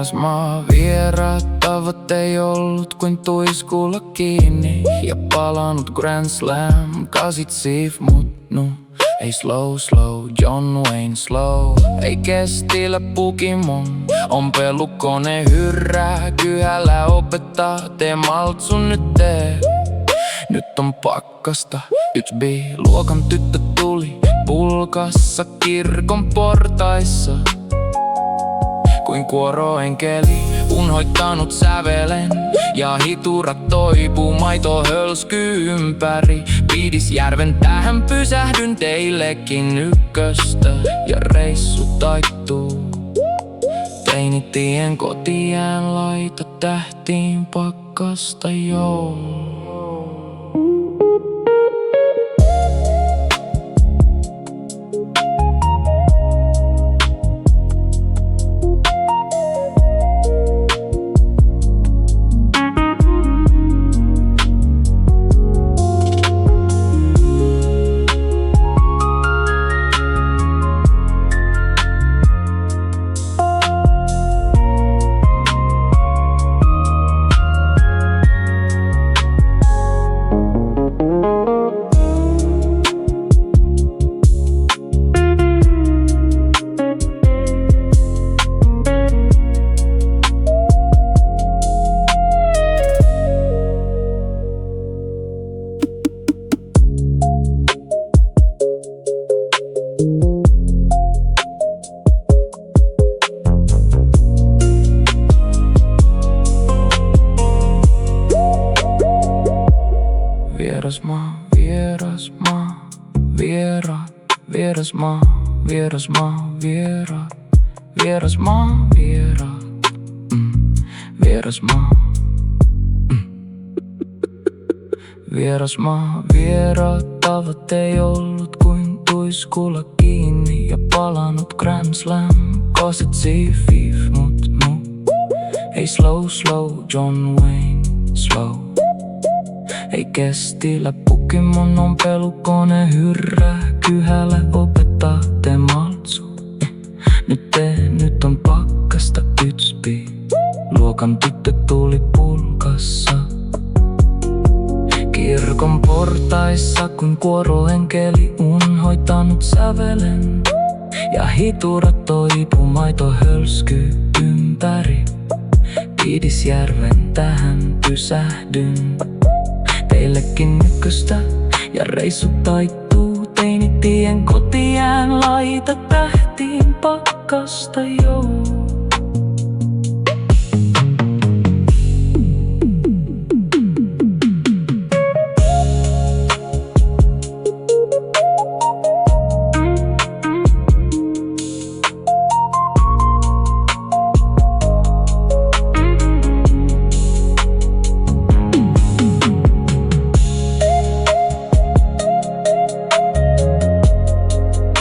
Vieras maa, vieraat tavat ei ollut kuin tuiskulla kiinni. Ja palannut Grand Slam, kasit siif mut ei slow, John Wayne slow. Ei kestillä Pokemon, on pelukone hyrrää. Kyhällä opettaa, tee maltsun nyt tee. Nyt on pakkasta, 1B-luokan tyttö tuli pulkassa kirkon portaissa. Kuin kuoroenkeli, unhoittanut sävelen. Ja hiturat toipuu, maito hölskyy ympäri. Piidisjärven tähän pysähdyn teillekin ykköstä. Ja reissu taittuu. Teinitien kotien laita tähtiin pakkasta joo. Vieras maa, vieraat, vieras maa, vieraat, vieras maa, vieras maa, vieras maa, vieraat tavat ei ollut kuin tuiskulla kiinni. Ja palannut Grand Slam, kasit siif mut ei slow, John Wayne slow. Ei kestillä Pokemon, on pelukone hyrrää. Kyhällä opettaa, tee maltsu. Nyt on pakkasta 1B-luokan tyttö tuli pulkassa. Kirkon portaissa kuin kuoroenkeli, unhoittanut sävelen. Ja hiturat toipuu, maito hölskyy ympäri. Piidisjärven tähän pysähdyn. Teillekin ykköstä ja reissu taittuu. Teinitien kotien laita tähtiin pakkasta joo.